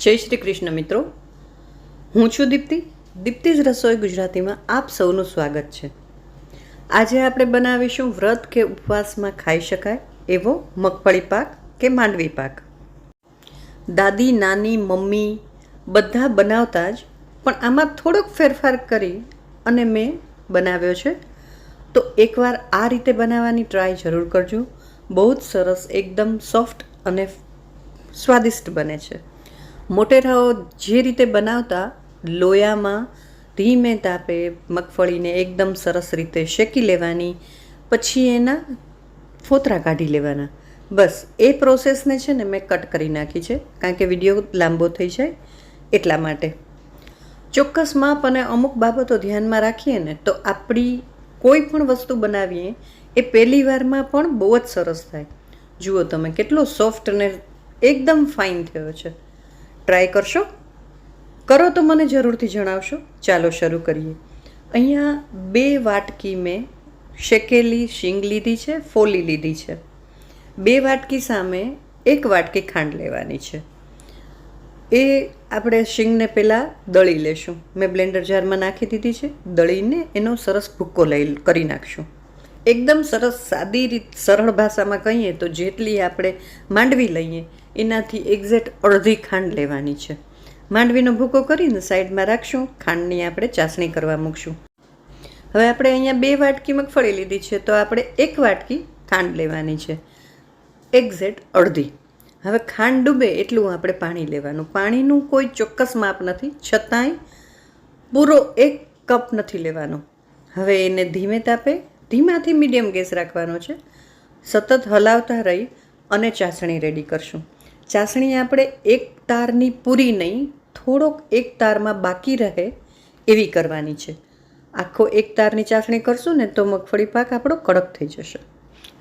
જય શ્રી કૃષ્ણ મિત્રો, હું છું દીપ્તિ. દીપ્તિજ રસોઈ ગુજરાતીમાં આપ સૌનું સ્વાગત છે. આજે આપણે બનાવીશું વ્રત કે ઉપવાસમાં ખાઈ શકાય એવો મગફળી પાક કે માંડવી પાક. દાદી, નાની, મમ્મી બધા બનાવતા જ, પણ આમાં થોડોક ફેરફાર કરી અને મેં બનાવ્યો છે. તો એકવાર આ રીતે બનાવવાની ટ્રાય જરૂર કરજો. બહુ જ સરસ, એકદમ સોફ્ટ અને સ્વાદિષ્ટ બને છે. મોટેરાઓ જે રીતે બનાવતા, લોયામાં ધીમે તાપે મગફળીને એકદમ સરસ રીતે શેકી લેવાની, પછી એના ફોતરા કાઢી લેવાના. બસ એ પ્રોસેસને છે ને મેં કટ કરી નાખી છે, કારણ કે વિડીયો લાંબો થઈ જાય એટલા માટે. ચોક્કસ માપ અને અમુક બાબતો ધ્યાનમાં રાખીએ ને તો આપણી કોઈ પણ વસ્તુ બનાવીએ એ પહેલી વારમાં પણ બહુ જ સરસ થાય. જુઓ તમે કેટલો સોફ્ટ અને એકદમ ફાઇન થયો છે. ટ્રાય કરશો? કરો તો મને જરૂરથી જણાવશો. ચાલો શરૂ કરીએ. અહીંયા 2 વાટકી મેં શેકેલી શીંગ લીધી છે, ફોલી લીધી છે. 2 વાટકી સામે 1 વાટકી ખાંડ લેવાની છે. એ આપણે શીંગને પહેલાં દળી લેશું. મેં બ્લેન્ડર જારમાં નાખી દીધી છે. દળીને એનો સરસ ભૂક્કો કરી નાખશું. એકદમ સરસ સાદી રીત, સરળ ભાષામાં કહીએ તો જેટલી આપણે માંડવી લઈએ એનાથી એક્ઝેક્ટ અડધી ખાંડ લેવાની છે. માંડવીનો ભૂકો કરીને સાઈડમાં રાખશું. ખાંડની આપણે ચાસણી કરવા મૂકશું. હવે આપણે અહીંયા 2 વાટકી મગફળી લીધી છે, તો આપણે 1 વાટકી ખાંડ લેવાની છે, એક્ઝેક્ટ અડધી. હવે ખાંડ ડૂબે એટલું આપણે પાણી લેવાનું. પાણીનું કોઈ ચોક્કસ માપ નથી, છતાંય પૂરો 1 કપ નથી લેવાનો. હવે એને ધીમે તાપે, ધીમાથી મીડિયમ ગેસ રાખવાનો છે. સતત હલાવતા રહી અને ચાસણી રેડી કરશું. ચાસણી આપણે 1 તારની પૂરી નહીં, થોડોક 1 તારમાં બાકી રહે એવી કરવાની છે. આખો 1 તારની ચાસણી કરશું ને તો મગફળી પાક આપણો કડક થઈ જશે.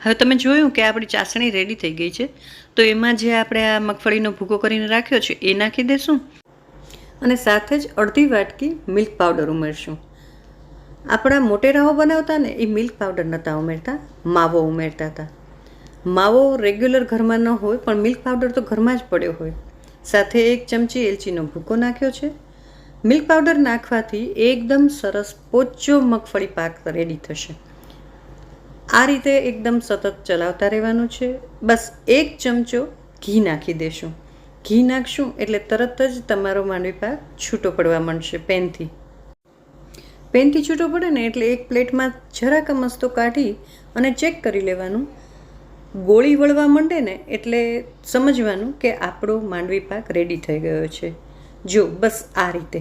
હવે તમે જોયું કે આપણી ચાસણી રેડી થઈ ગઈ છે, તો એમાં જે આપણે આ મગફળીનો ભૂકો કરીને રાખ્યો છે એ નાખી દઈશું અને સાથે જ અડધી વાટકી મિલ્ક પાવડર ઉમેરશું. આપણા મોટેરાઓ બનાવતા ને એ મિલ્ક પાવડર નહોતા ઉમેરતા, માવો ઉમેરતા હતા. માવો રેગ્યુલર ઘરમાં ન હોય, પણ મિલ્ક પાવડર તો ઘરમાં જ પડ્યો હોય. સાથે 1 ચમચી એલચીનો ભૂકો નાખ્યો છે. મિલ્ક પાવડર નાખવાથી એકદમ સરસ પોચો મગફળી પાક રેડી થશે. આ રીતે એકદમ સતત ચલાવતા રહેવાનું છે. બસ 1 ચમચો ઘી નાખી દેશું. ઘી નાખશું એટલે તરત જ તમારો માંડવી પાક છૂટો પડવા માંડશે પેનથી. પેનથી છૂટો પડે ને એટલે એક પ્લેટમાં જરાક મસ્તો કાઢી અને ચેક કરી લેવાનું. ગોળી વળવા માંડે ને એટલે સમજવાનું કે આપણો માંડવી પાક રેડી થઈ ગયો છે. જો બસ આ રીતે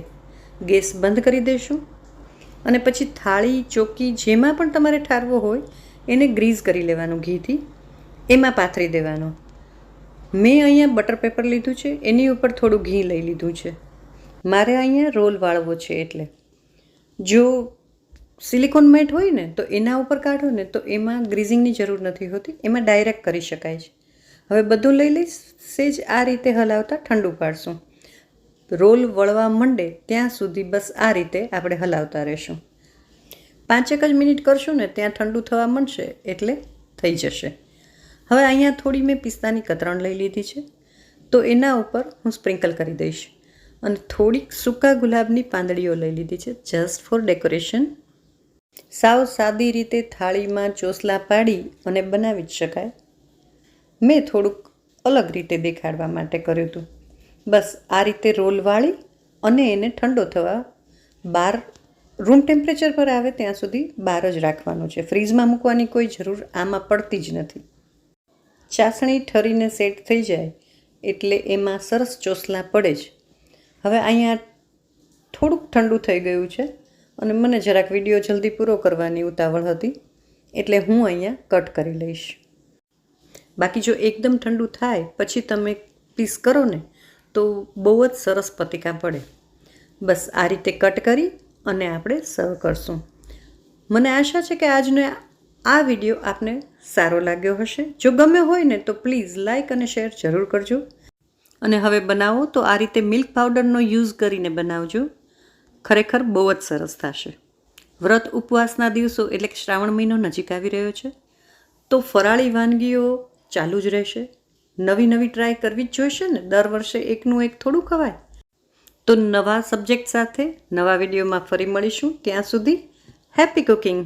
ગેસ બંધ કરી દઈશું અને પછી થાળી, ચોકી જેમાં પણ તમારે ઠારવો હોય એને ગ્રીઝ કરી લેવાનું ઘીથી. એમાં પાથરી દેવાનું. મેં અહીંયા બટર પેપર લીધું છે, એની ઉપર થોડું ઘી લઈ લીધું છે. મારે અહીંયા રોલ વાળવો છે એટલે. જો સિલિકોન મેટ હોય ને તો એના ઉપર કાઢો ને તો એમાં ગ્રીઝિંગની જરૂર નથી હોતી, એમાં ડાયરેક્ટ કરી શકાય છે. હવે બધું લઈ લઈશ, સેજ આ રીતે હલાવતા ઠંડુ પાડશું. રોલ વળવા માંડે ત્યાં સુધી બસ આ રીતે આપણે હલાવતા રહેશું. 5 જ મિનિટ કરશું ને ત્યાં ઠંડુ થવા માંડશે એટલે થઈ જશે. હવે અહીંયા થોડી મેં પિસ્તાની કતરણ લઈ લીધી છે, તો એના ઉપર હું સ્પ્રિંકલ કરી દઈશ. અને થોડીક સૂકા ગુલાબની પાંદડીઓ લઈ લીધી છે, જસ્ટ ફોર ડેકોરેશન. સાવ સાદી રીતે થાળીમાં ચોસલા પાડી અને બનાવી જ શકાય. મેં થોડુંક અલગ રીતે દેખાડવા માટે કર્યું હતું. બસ આ રીતે રોલ વાળી અને એને ઠંડો થવા બહાર રૂમ ટેમ્પરેચર પર આવે ત્યાં સુધી બહાર જ રાખવાનું છે. ફ્રીઝમાં મૂકવાની કોઈ જરૂર આમાં પડતી જ નથી. ચાસણી ઠરીને સેટ થઈ જાય એટલે એમાં સરસ ચોસલા પડે જ. હવે અહીંયા થોડુંક ઠંડુ થઈ ગયું છે અને મને જરાક વિડીયો જલ્દી પૂરો કરવાની ઉતાવળ હતી એટલે હું અહીંયા કટ કરી લઈશ. બાકી જો એકદમ ઠંડુ થાય પછી તમે પીસ કરો ને તો બહુ જ સરસ પતીકા પડે. બસ આ રીતે કટ કરી અને આપણે સર્વ કરશું. મને આશા છે કે આજનો આ વિડીયો આપને સારો લાગ્યો હશે. જો ગમ્યો હોય ને તો પ્લીઝ લાઇક અને શેર જરૂર કરજો. અને હવે બનાવો તો આ રીતે મિલ્ક પાવડરનો યુઝ કરીને બનાવજો. ખરેખર બહુ જ સરસ થશે. વ્રત ઉપવાસના દિવસો એટલે કે શ્રાવણ મહિનો નજીક આવી રહ્યો છે, તો ફરાળી વાનગીઓ ચાલુ જ રહેશે. નવી નવી ટ્રાય કરવી જ જોઈશે ને, દર વર્ષે એકનું એક થોડું ખવાય. તો નવા સબ્જેક્ટ સાથે નવા વિડીયોમાં ફરી મળીશું. ત્યાં સુધી હેપી કુકિંગ.